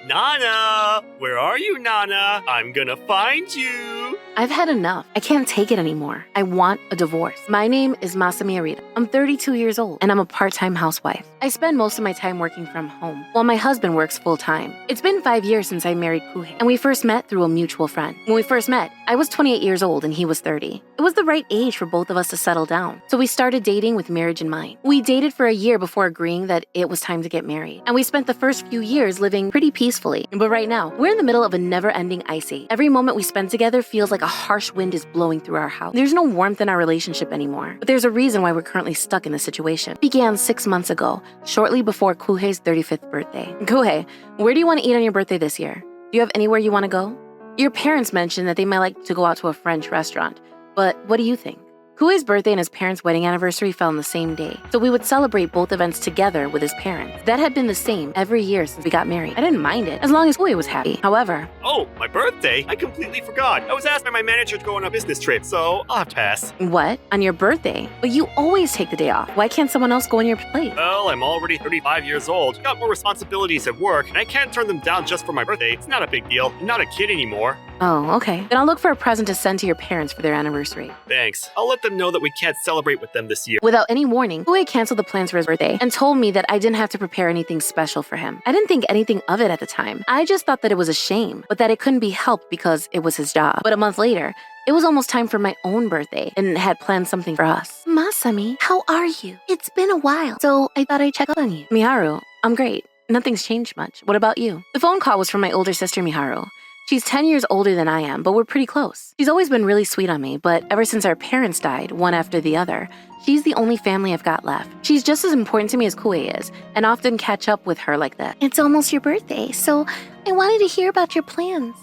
Nana! Where are you, Nana? I'm gonna find you! I've had enough. I can't take it anymore. I want a divorce. My name is Masami Arita. I'm 32 years old, and I'm a part-time housewife. I spend most of my time working from home, while my husband works full-time. It's been 5 years since I married Kuhei, and we first met through a mutual friend. When we first met, I was 28 years old and he was 30. It was the right age for both of us to settle down, so we started dating with marriage in mind. We dated for a year before agreeing that it was time to get married, and we spent the first few years living pretty peacefully. But right now, we're in the middle of a never-ending ice age. Every moment we spend together feels like a harsh wind is blowing through our house. There's no warmth in our relationship anymore, but there's a reason why we're currently stuck in this situation. It began 6 months ago, shortly before Kuhei's 35th birthday. Kuhei, where do you want to eat on your birthday this year? Do you have anywhere you want to go? Your parents mentioned that they might like to go out to a French restaurant, but what do you think? Kuhei's birthday and his parents' wedding anniversary fell on the same day, so we would celebrate both events together with his parents. That had been the same every year since we got married. I didn't mind it, as long as Kuhei was happy. However... Oh, my birthday? I completely forgot. I was asked by my manager to go on a business trip, so I'll have to pass. What? On your birthday? But you always take the day off. Why can't someone else go in your place? Well, I'm already 35 years old. Got more responsibilities at work, and I can't turn them down just for my birthday. It's not a big deal. I'm not a kid anymore. Oh, okay. Then I'll look for a present to send to your parents for their anniversary. Thanks. I'll let them know that we can't celebrate with them this year. Without any warning, Kuhei canceled the plans for his birthday and told me that I didn't have to prepare anything special for him. I didn't think anything of it at the time. I just thought that it was a shame, but that it couldn't be helped because it was his job. But a month later, it was almost time for my own birthday and had planned something for us. Masami, how are you? It's been a while, so I thought I'd check up on you. Miharu, I'm great. Nothing's changed much. What about you? The phone call was from my older sister, Miharu. She's 10 years older than I am, but we're pretty close. She's always been really sweet on me, but ever since our parents died, one after the other, she's the only family I've got left. She's just as important to me as Kuhei is, and often catch up with her like that. It's almost your birthday, so I wanted to hear about your plans.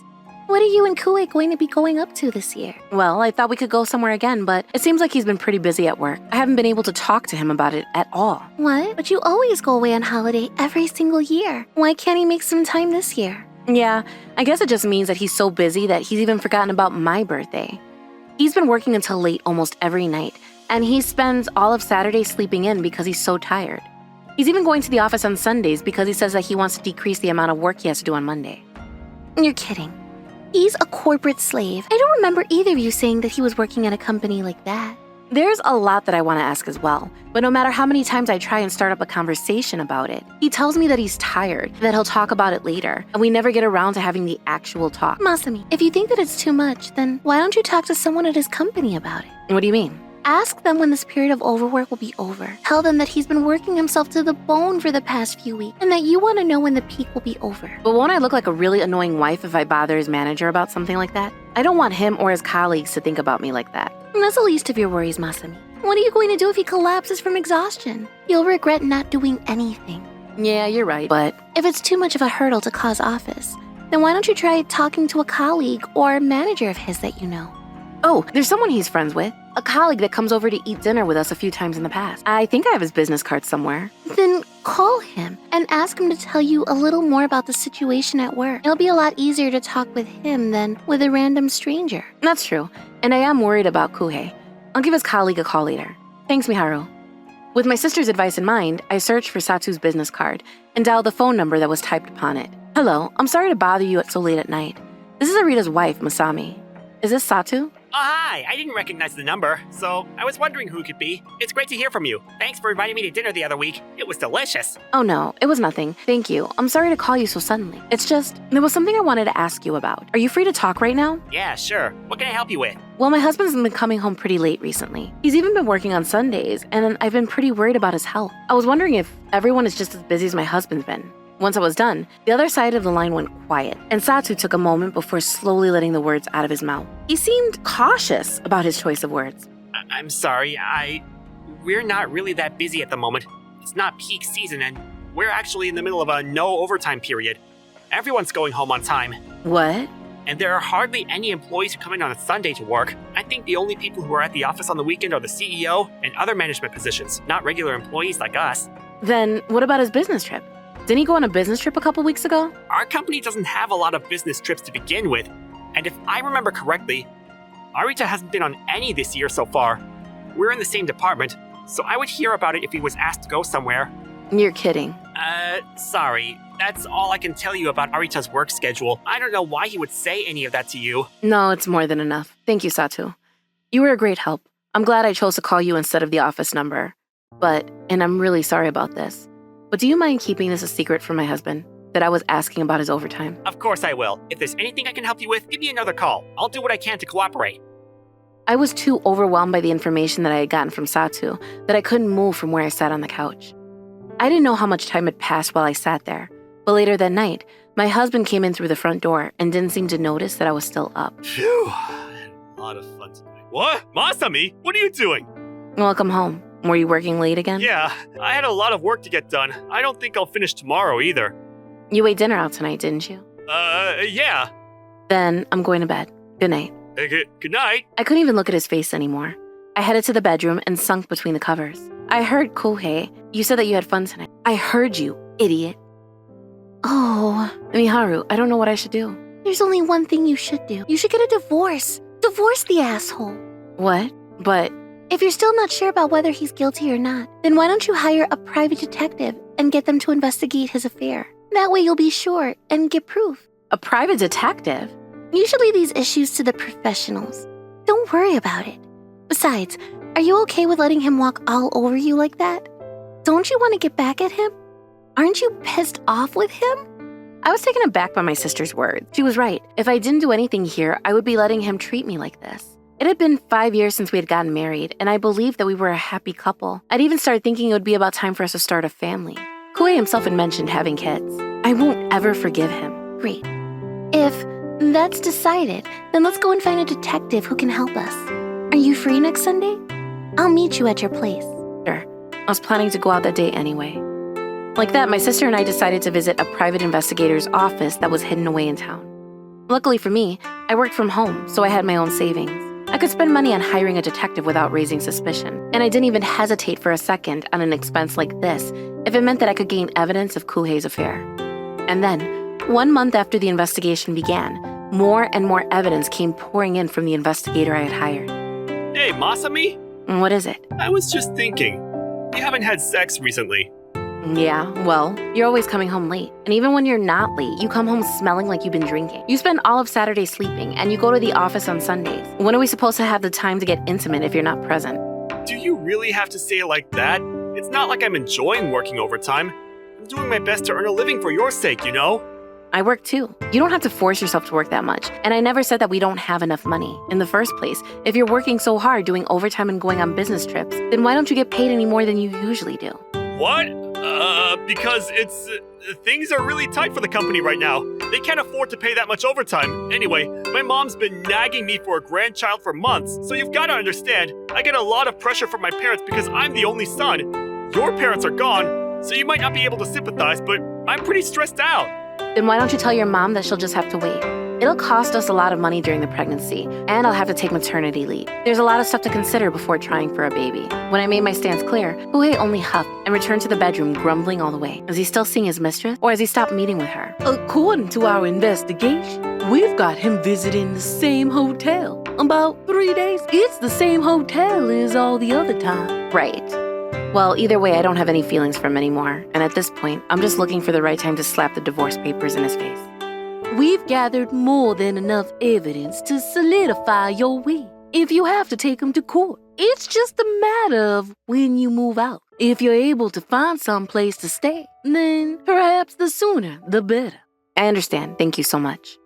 What are you and Kuhei going to be going up to this year? Well, I thought we could go somewhere again, but it seems like he's been pretty busy at work. I haven't been able to talk to him about it at all. What? But you always go away on holiday every single year. Why can't he make some time this year? Yeah, I guess it just means that he's so busy that he's even forgotten about my birthday. He's been working until late almost every night, and he spends all of Saturday sleeping in because he's so tired. He's even going to the office on Sundays because he says that he wants to decrease the amount of work he has to do on Monday. You're kidding. He's a corporate slave. I don't remember either of you saying that he was working at a company like that. There's a lot that I want to ask as well, but no matter how many times I try and start up a conversation about it, he tells me that he's tired, that he'll talk about it later, and we never get around to having the actual talk. Masami, if you think that it's too much, then why don't you talk to someone at his company about it? What do you mean? Ask them when this period of overwork will be over. Tell them that he's been working himself to the bone for the past few weeks, and that you want to know when the peak will be over. But won't I look like a really annoying wife if I bother his manager about something like that? I don't want him or his colleagues to think about me like that. That's the least of your worries, Masami. What are you going to do if he collapses from exhaustion? You'll regret not doing anything. Yeah, you're right, but if it's too much of a hurdle to cause office, then why don't you try talking to a colleague or manager of his that you know? Oh, there's someone he's friends with. A colleague that comes over to eat dinner with us a few times in the past. I think I have his business card somewhere. Then call him and ask him to tell you a little more about the situation at work. It'll be a lot easier to talk with him than with a random stranger. That's true, and I am worried about Kuhei. I'll give his colleague a call later. Thanks, Miharu. With my sister's advice in mind, I searched for Satu's business card and dialed the phone number that was typed upon it. Hello, I'm sorry to bother you so late at night. This is Arita's wife, Masami. Is this Satu? Oh, hi! I didn't recognize the number, so I was wondering who it could be. It's great to hear from you. Thanks for inviting me to dinner the other week. It was delicious. Oh no, it was nothing. Thank you. I'm sorry to call you so suddenly. It's just, there was something I wanted to ask you about. Are you free to talk right now? Yeah, sure. What can I help you with? Well, my husband's been coming home pretty late recently. He's even been working on Sundays, and I've been pretty worried about his health. I was wondering if everyone is just as busy as my husband's been. Once I was done, the other side of the line went quiet, and Satu took a moment before slowly letting the words out of his mouth. He seemed cautious about his choice of words. I'm sorry, we're not really that busy at the moment. It's not peak season, and we're actually in the middle of a no overtime period. Everyone's going home on time. What? And there are hardly any employees who come in on a Sunday to work. I think the only people who are at the office on the weekend are the CEO and other management positions, not regular employees like us. Then what about his business trip? Didn't he go on a business trip a couple weeks ago? Our company doesn't have a lot of business trips to begin with, and if I remember correctly, Arita hasn't been on any this year so far. We're in the same department, so I would hear about it if he was asked to go somewhere. You're kidding. Sorry. That's all I can tell you about Arita's work schedule. I don't know why he would say any of that to you. No, it's more than enough. Thank you, Satu. You were a great help. I'm glad I chose to call you instead of the office number. And I'm really sorry about this. But do you mind keeping this a secret from my husband? That I was asking about his overtime? Of course I will. If there's anything I can help you with, give me another call. I'll do what I can to cooperate. I was too overwhelmed by the information that I had gotten from Satu that I couldn't move from where I sat on the couch. I didn't know how much time had passed while I sat there, but later that night, my husband came in through the front door and didn't seem to notice that I was still up. Phew, I had a lot of fun tonight. What? Masami, what are you doing? Welcome home. Were you working late again? Yeah, I had a lot of work to get done. I don't think I'll finish tomorrow either. You ate dinner out tonight, didn't you? Yeah. Then I'm going to bed. Good night. Good night. I couldn't even look at his face anymore. I headed to the bedroom and sunk between the covers. I heard Kohei. You said that you had fun tonight. I heard you, idiot. Oh, Miharu, I don't know what I should do. There's only one thing you should do. You should get a divorce. Divorce the asshole. What? But if you're still not sure about whether he's guilty or not, then why don't you hire a private detective and get them to investigate his affair? That way you'll be sure and get proof. a private detective? You should leave these issues to the professionals. Don't worry about it. Besides, are you okay with letting him walk all over you like that? Don't you want to get back at him? Aren't you pissed off with him? I was taken aback by my sister's words. She was right. If I didn't do anything here, I would be letting him treat me like this. It had been 5 years since we had gotten married, and I believed that we were a happy couple. I'd even started thinking it would be about time for us to start a family. Koei himself had mentioned having kids. I won't ever forgive him. Great. If that's decided, then let's go and find a detective who can help us. Are you free next Sunday? I'll meet you at your place. Sure. I was planning to go out that day anyway. Like that, my sister and I decided to visit a private investigator's office that was hidden away in town. Luckily for me, I worked from home, so I had my own savings. I could spend money on hiring a detective without raising suspicion, and I didn't even hesitate for a second on an expense like this if it meant that I could gain evidence of Kuhei's affair. And then, 1 month after the investigation began, more and more evidence came pouring in from the investigator I had hired. Hey, Masami? What is it? I was just thinking. You haven't had sex recently. Yeah, well, you're always coming home late. And even when you're not late, you come home smelling like you've been drinking. You spend all of Saturday sleeping, and you go to the office on Sundays. When are we supposed to have the time to get intimate if you're not present? Do you really have to say it like that? It's not like I'm enjoying working overtime. I'm doing my best to earn a living for your sake, you know? I work too. You don't have to force yourself to work that much. And I never said that we don't have enough money. In the first place, if you're working so hard doing overtime and going on business trips, then why don't you get paid any more than you usually do? What? Because things are really tight for the company right now. They can't afford to pay that much overtime. Anyway, my mom's been nagging me for a grandchild for months, so you've got to understand, I get a lot of pressure from my parents because I'm the only son. Your parents are gone, so you might not be able to sympathize, but I'm pretty stressed out. Then why don't you tell your mom that she'll just have to wait? It'll cost us a lot of money during the pregnancy, and I'll have to take maternity leave. There's a lot of stuff to consider before trying for a baby. When I made my stance clear, Kuhei only huffed and returned to the bedroom grumbling all the way. Is he still seeing his mistress, or has he stopped meeting with her? According to our investigation, we've got him visiting the same hotel. About 3 days. It's the same hotel as all the other time. Right. Well, either way, I don't have any feelings for him anymore, and at this point, I'm just looking for the right time to slap the divorce papers in his face. We've gathered more than enough evidence to solidify your will. If you have to take him to court, it's just a matter of when you move out. If you're able to find some place to stay, then perhaps the sooner, the better. I understand. Thank you so much.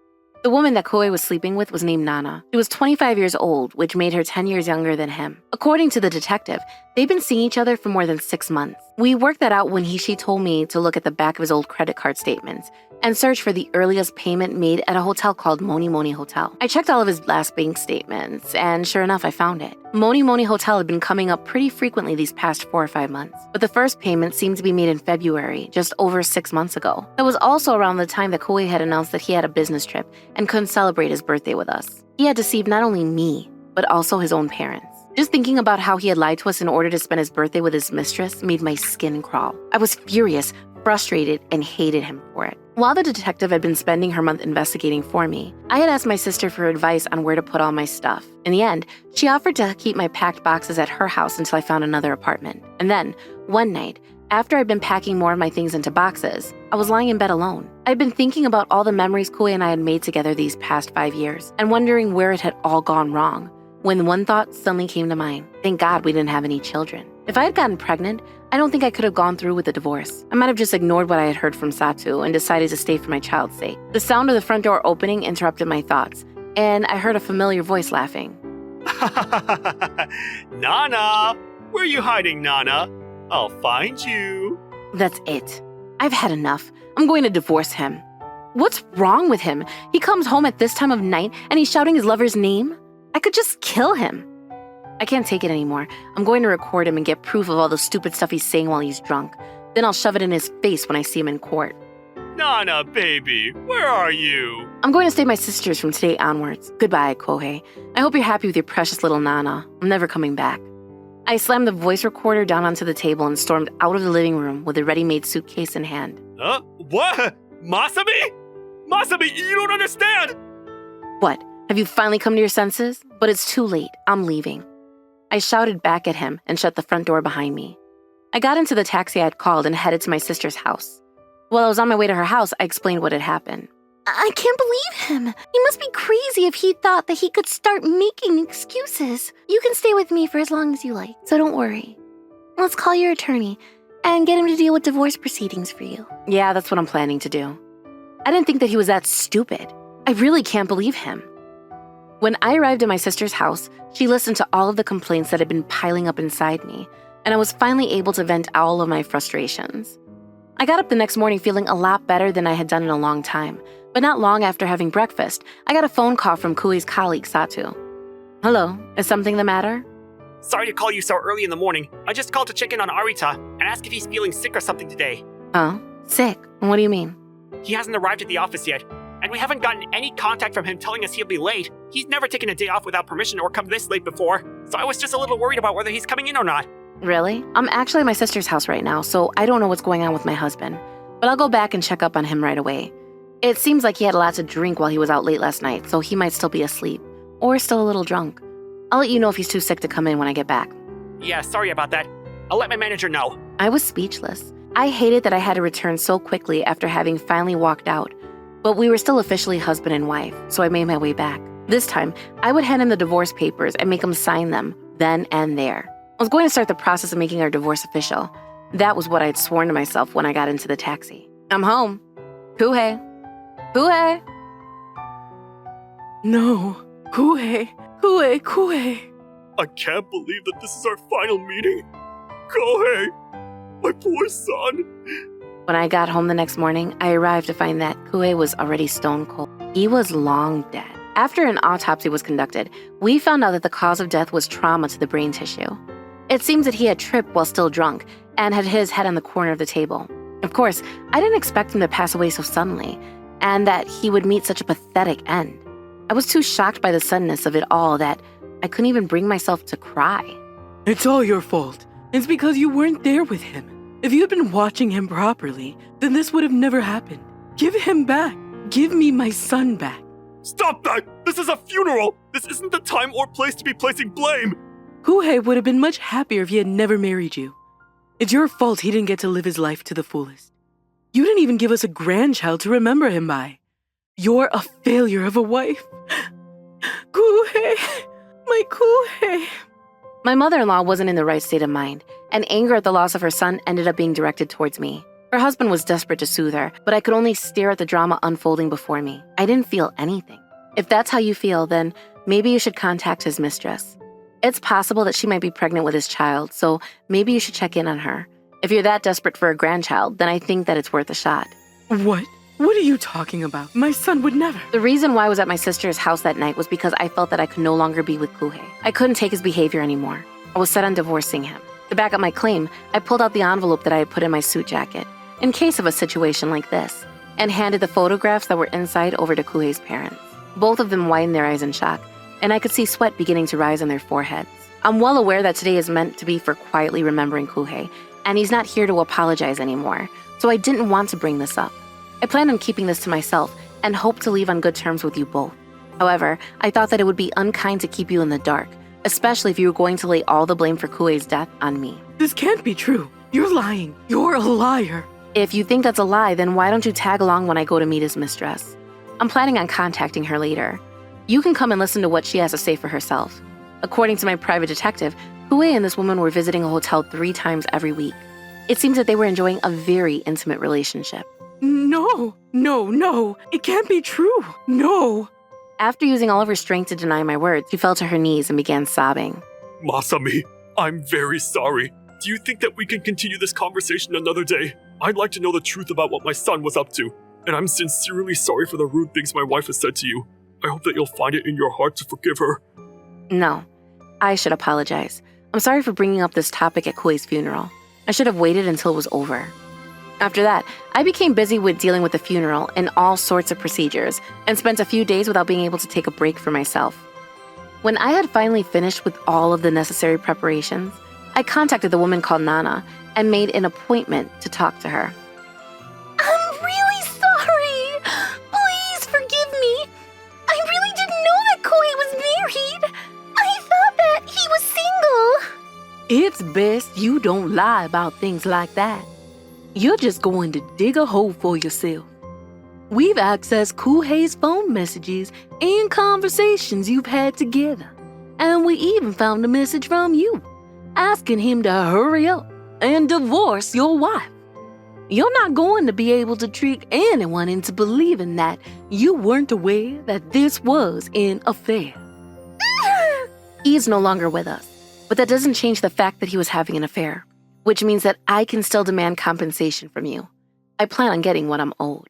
The woman that Koei was sleeping with was named Nana. She was 25 years old, which made her 10 years younger than him. According to the detective, they'd been seeing each other for more than 6 months. We worked that out when she told me to look at the back of his old credit card statements and search for the earliest payment made at a hotel called Moni Moni Hotel. I checked all of his last bank statements, and sure enough, I found it. Moni Moni Hotel had been coming up pretty frequently these past 4 or 5 months, but the first payment seemed to be made in February, just over 6 months ago. That was also around the time that Koei had announced that he had a business trip and couldn't celebrate his birthday with us. He had deceived not only me, but also his own parents. Just thinking about how he had lied to us in order to spend his birthday with his mistress made my skin crawl. I was furious, frustrated, and hated him for it. While the detective had been spending her month investigating for me, I had asked my sister for advice on where to put all my stuff. In the end, she offered to keep my packed boxes at her house until I found another apartment. And then, one night, After I'd been packing more of my things into boxes, I was lying in bed alone. I'd been thinking about all the memories Kuei and I had made together these past 5 years and wondering where it had all gone wrong, when one thought suddenly came to mind. Thank God we didn't have any children. If I had gotten pregnant, I don't think I could have gone through with the divorce. I might have just ignored what I had heard from Satu and decided to stay for my child's sake. The sound of the front door opening interrupted my thoughts, and I heard a familiar voice laughing. Nana! Where are you hiding, Nana? I'll find you. That's it. I've had enough. I'm going to divorce him. What's wrong with him? He comes home at this time of night and he's shouting his lover's name? I could just kill him. I can't take it anymore. I'm going to record him and get proof of all the stupid stuff he's saying while he's drunk. Then I'll shove it in his face when I see him in court. Nana, baby, where are you? I'm going to stay with my sisters from today onwards. Goodbye, Kohei. I hope you're happy with your precious little Nana. I'm never coming back. I slammed the voice recorder down onto the table and stormed out of the living room with a ready-made suitcase in hand. What? Masabi? Masabi, you don't understand! What? Have you finally come to your senses? But it's too late. I'm leaving. I shouted back at him and shut the front door behind me. I got into the taxi I had called and headed to my sister's house. While I was on my way to her house, I explained what had happened. I can't believe him. He must be crazy if he thought that he could start making excuses. You can stay with me for as long as you like, so don't worry. Let's call your attorney and get him to deal with divorce proceedings for you. Yeah, that's what I'm planning to do. I didn't think that he was that stupid. I really can't believe him. When I arrived at my sister's house, she listened to all of the complaints that had been piling up inside me, and I was finally able to vent all of my frustrations. I got up the next morning feeling a lot better than I had done in a long time, but not long after having breakfast, I got a phone call from Kui's colleague, Satu. Hello, is something the matter? Sorry to call you so early in the morning. I just called to check in on Arita and ask if he's feeling sick or something today. Oh, sick? What do you mean? He hasn't arrived at the office yet, and we haven't gotten any contact from him telling us he'll be late. He's never taken a day off without permission or come this late before, so I was just a little worried about whether he's coming in or not. Really? I'm actually at my sister's house right now, so I don't know what's going on with my husband. But I'll go back and check up on him right away. It seems like he had a lot to drink while he was out late last night, so he might still be asleep. Or still a little drunk. I'll let you know if he's too sick to come in when I get back. Yeah, sorry about that. I'll let my manager know. I was speechless. I hated that I had to return so quickly after having finally walked out. But we were still officially husband and wife, so I made my way back. This time, I would hand him the divorce papers and make him sign them, then and there. I was going to start the process of making our divorce official. That was what I had sworn to myself when I got into the taxi. I'm home. Kuhei. Kuhei. No. Kuhei. I can't believe that this is our final meeting. Kohei, my poor son. When I got home the next morning, I arrived to find that Kuhei was already stone cold. He was long dead. After an autopsy was conducted, we found out that the cause of death was trauma to the brain tissue. It seems that he had tripped while still drunk and had hit his head on the corner of the table. Of course, I didn't expect him to pass away so suddenly, and that he would meet such a pathetic end. I was too shocked by the suddenness of it all that I couldn't even bring myself to cry. It's all your fault. It's because you weren't there with him. If you had been watching him properly, then this would have never happened. Give him back. Give me my son back. Stop that! This is a funeral! This isn't the time or place to be placing blame! Kuhei would have been much happier if he had never married you. It's your fault he didn't get to live his life to the fullest. You didn't even give us a grandchild to remember him by. You're a failure of a wife. Kuhei! My Kuhei! My mother-in-law wasn't in the right state of mind, and anger at the loss of her son ended up being directed towards me. Her husband was desperate to soothe her, but I could only stare at the drama unfolding before me. I didn't feel anything. If that's how you feel, then maybe you should contact his mistress. It's possible that she might be pregnant with his child, so maybe you should check in on her. If you're that desperate for a grandchild, then I think that it's worth a shot. What? What are you talking about? My son would never. The reason why I was at my sister's house that night was because I felt that I could no longer be with Kuhei. I couldn't take his behavior anymore. I was set on divorcing him. To back up my claim, I pulled out the envelope that I had put in my suit jacket, in case of a situation like this, and handed the photographs that were inside over to Kuhei's parents. Both of them widened their eyes in shock, and I could see sweat beginning to rise on their foreheads. I'm well aware that today is meant to be for quietly remembering Kuhei, and he's not here to apologize anymore, so I didn't want to bring this up. I planned on keeping this to myself and hoped to leave on good terms with you both. However, I thought that it would be unkind to keep you in the dark, especially if you were going to lay all the blame for Kuei's death on me. This can't be true. You're lying. You're a liar. If you think that's a lie, then why don't you tag along when I go to meet his mistress? I'm planning on contacting her later. You can come and listen to what she has to say for herself. According to my private detective, Hue and this woman were visiting a hotel 3 times every week. It seems that they were enjoying a very intimate relationship. No. It can't be true. No. After using all of her strength to deny my words, she fell to her knees and began sobbing. Masami, I'm very sorry. Do you think that we can continue this conversation another day? I'd like to know the truth about what my son was up to, and I'm sincerely sorry for the rude things my wife has said to you. I hope that you'll find it in your heart to forgive her. No, I should apologize. I'm sorry for bringing up this topic at Kuei's funeral. I should have waited until it was over. After that, I became busy with dealing with the funeral and all sorts of procedures, and spent a few days without being able to take a break for myself. When I had finally finished with all of the necessary preparations, I contacted the woman called Nana and made an appointment to talk to her. I'm really sorry. Please forgive me. I really didn't know that Koi was married. I thought that he was single. It's best you don't lie about things like that. You're just going to dig a hole for yourself. We've accessed Kuhei's phone messages and conversations you've had together. And we even found a message from you, asking him to hurry up and divorce your wife. You're not going to be able to trick anyone into believing that you weren't aware that this was an affair. He's no longer with us, but that doesn't change the fact that he was having an affair, which means that I can still demand compensation from you. I plan on getting what I'm owed.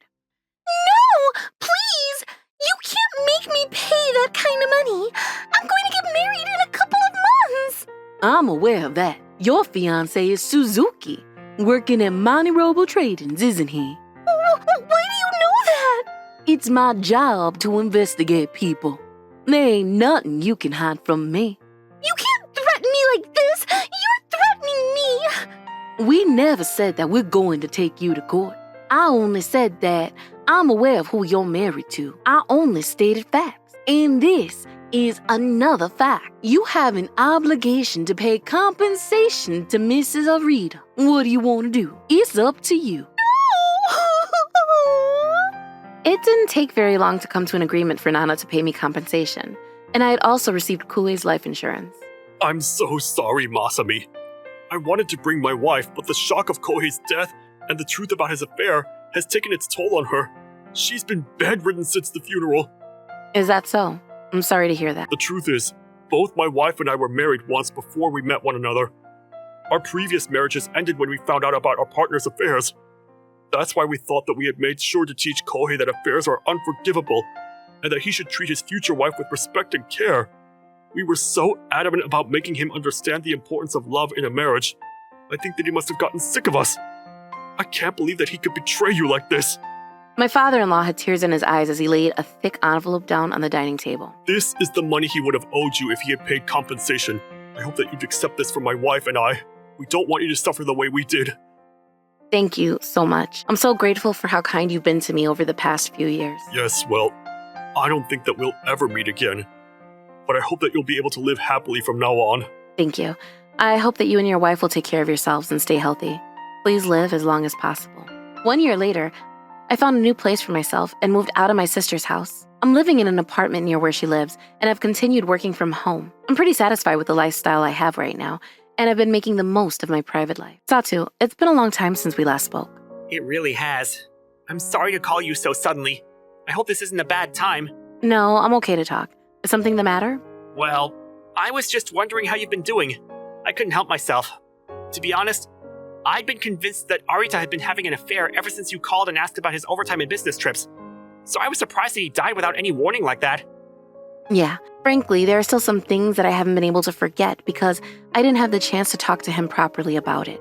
No, please. You can't make me pay that kind of money. I'm going to get married in a couple of months. I'm aware of that. Your fiancé is Suzuki, working at MoniRobo Tradings, isn't he? Why do you know that? It's my job to investigate people. There ain't nothing you can hide from me. You can't threaten me like this. You're threatening me. We never said that we're going to take you to court. I only said that I'm aware of who you're married to. I only stated facts. And this is another fact. You have an obligation to pay compensation to Mrs. Arita. What do you want to do? It's up to you. It didn't take very long to come to an agreement for Nana to pay me compensation, and I had also received Kuei's life insurance. I'm so sorry, Masami. I wanted to bring my wife, but the shock of Kohei's death and the truth about his affair has taken its toll on her. She's been bedridden since the funeral. Is that so? I'm sorry to hear that. The truth is, both my wife and I were married once before we met one another. Our previous marriages ended when we found out about our partner's affairs. That's why we thought that we had made sure to teach Kohei that affairs are unforgivable and that he should treat his future wife with respect and care. We were so adamant about making him understand the importance of love in a marriage. I think that he must have gotten sick of us. I can't believe that he could betray you like this. My father-in-law had tears in his eyes as he laid a thick envelope down on the dining table. This is the money he would have owed you if he had paid compensation. I hope that you'd accept this from my wife and I. We don't want you to suffer the way we did. Thank you so much. I'm so grateful for how kind you've been to me over the past few years. Yes, well, I don't think that we'll ever meet again. But I hope that you'll be able to live happily from now on. Thank you. I hope that you and your wife will take care of yourselves and stay healthy. Please live as long as possible. 1 year later, I found a new place for myself and moved out of my sister's house. I'm living in an apartment near where she lives, and I've continued working from home. I'm pretty satisfied with the lifestyle I have right now, and I've been making the most of my private life. Satu, it's been a long time since we last spoke. It really has. I'm sorry to call you so suddenly. I hope this isn't a bad time. No, I'm okay to talk. Is something the matter? Well, I was just wondering how you've been doing. I couldn't help myself. To be honest, I'd been convinced that Arita had been having an affair ever since you called and asked about his overtime and business trips. So I was surprised that he died without any warning like that. Yeah, frankly, there are still some things that I haven't been able to forget because I didn't have the chance to talk to him properly about it.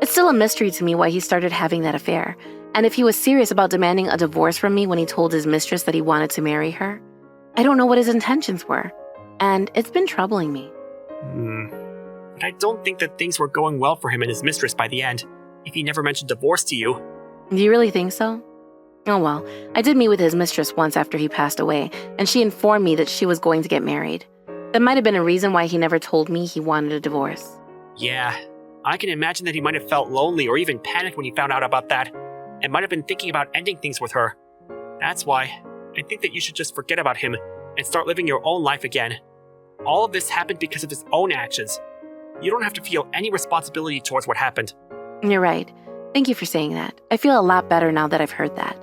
It's still a mystery to me why he started having that affair, and if he was serious about demanding a divorce from me when he told his mistress that he wanted to marry her. I don't know what his intentions were, and it's been troubling me. But I don't think that things were going well for him and his mistress by the end, if he never mentioned divorce to you. Do you really think so? Oh well, I did meet with his mistress once after he passed away, and she informed me that she was going to get married. That might have been a reason why he never told me he wanted a divorce. Yeah, I can imagine that he might have felt lonely or even panicked when he found out about that, and might have been thinking about ending things with her. That's why I think that you should just forget about him and start living your own life again. All of this happened because of his own actions. You don't have to feel any responsibility towards what happened. You're right. Thank you for saying that. I feel a lot better now that I've heard that.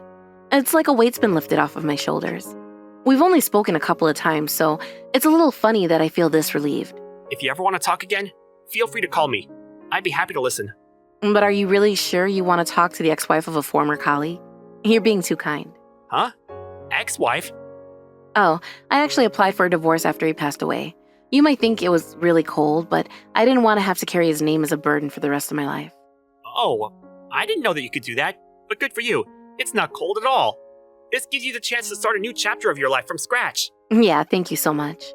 It's like a weight's been lifted off of my shoulders. We've only spoken a couple of times, so it's a little funny that I feel this relieved. If you ever want to talk again, feel free to call me. I'd be happy to listen. But are you really sure you want to talk to the ex-wife of a former colleague? You're being too kind. Huh? Ex-wife? Oh, I actually applied for a divorce after he passed away. You might think it was really cold, but I didn't want to have to carry his name as a burden for the rest of my life. Oh, I didn't know that you could do that, but good for you. It's not cold at all. This gives you the chance to start a new chapter of your life from scratch. Yeah, thank you so much.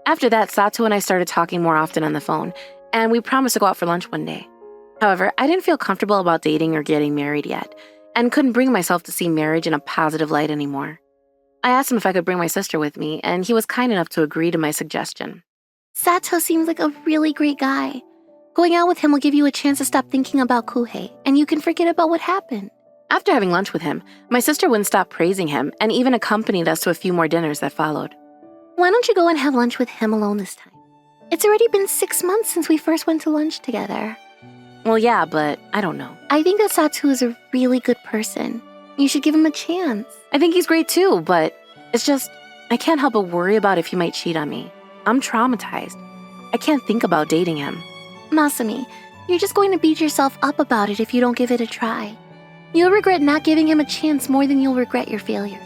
After that, Sato and I started talking more often on the phone, and we promised to go out for lunch one day. However, I didn't feel comfortable about dating or getting married yet, and couldn't bring myself to see marriage in a positive light anymore. I asked him if I could bring my sister with me, and he was kind enough to agree to my suggestion. Sato seems like a really great guy. Going out with him will give you a chance to stop thinking about Kuhei, and you can forget about what happened. After having lunch with him, my sister wouldn't stop praising him and even accompanied us to a few more dinners that followed. Why don't you go and have lunch with him alone this time? It's already been 6 months since we first went to lunch together. Well, yeah, but I don't know. I think that Sato is a really good person. You should give him a chance. I think he's great too, but it's just, I can't help but worry about if he might cheat on me. I'm traumatized. I can't think about dating him. Masami, you're just going to beat yourself up about it if you don't give it a try. You'll regret not giving him a chance more than you'll regret your failures.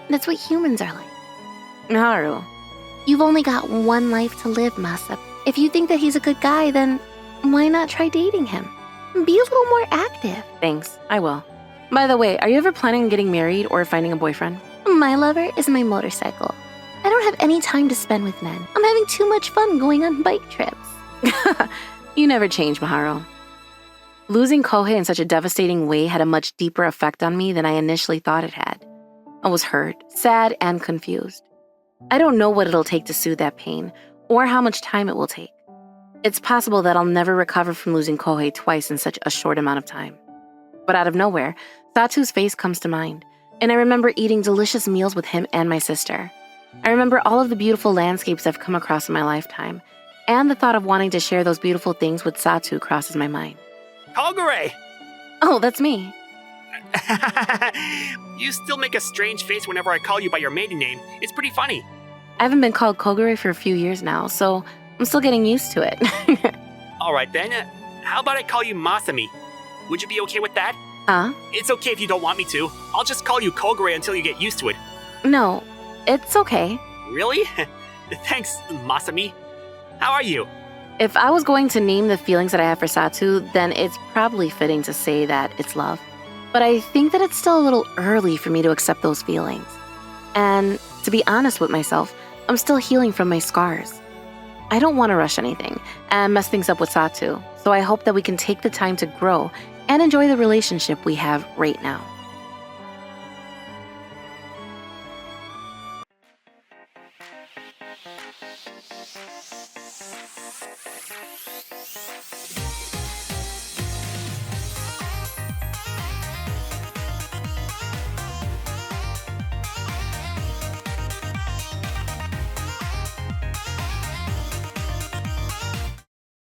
That's what humans are like. Haru. You've only got one life to live, Masa. If you think that he's a good guy, then why not try dating him? Be a little more active. Thanks, I will. By the way, are you ever planning on getting married or finding a boyfriend? My lover is my motorcycle. I don't have any time to spend with men. I'm having too much fun going on bike trips. You never change, Maharu. Losing Kohei in such a devastating way had a much deeper effect on me than I initially thought it had. I was hurt, sad, and confused. I don't know what it'll take to soothe that pain, or how much time it will take. It's possible that I'll never recover from losing Kohei twice in such a short amount of time. But out of nowhere, Satu's face comes to mind, and I remember eating delicious meals with him and my sister. I remember all of the beautiful landscapes I've come across in my lifetime, and the thought of wanting to share those beautiful things with Satu crosses my mind. Kogure! Oh, that's me. You still make a strange face whenever I call you by your maiden name. It's pretty funny. I haven't been called Kogure for a few years now, so I'm still getting used to it. Alright then, how about I call you Masami? Would you be okay with that? Huh? It's okay if you don't want me to. I'll just call you Kogure until you get used to it. No, it's okay. Really? Thanks, Masami. How are you? If I was going to name the feelings that I have for Satu, then it's probably fitting to say that it's love. But I think that it's still a little early for me to accept those feelings. And to be honest with myself, I'm still healing from my scars. I don't want to rush anything and mess things up with Satu, so I hope that we can take the time to grow and enjoy the relationship we have right now.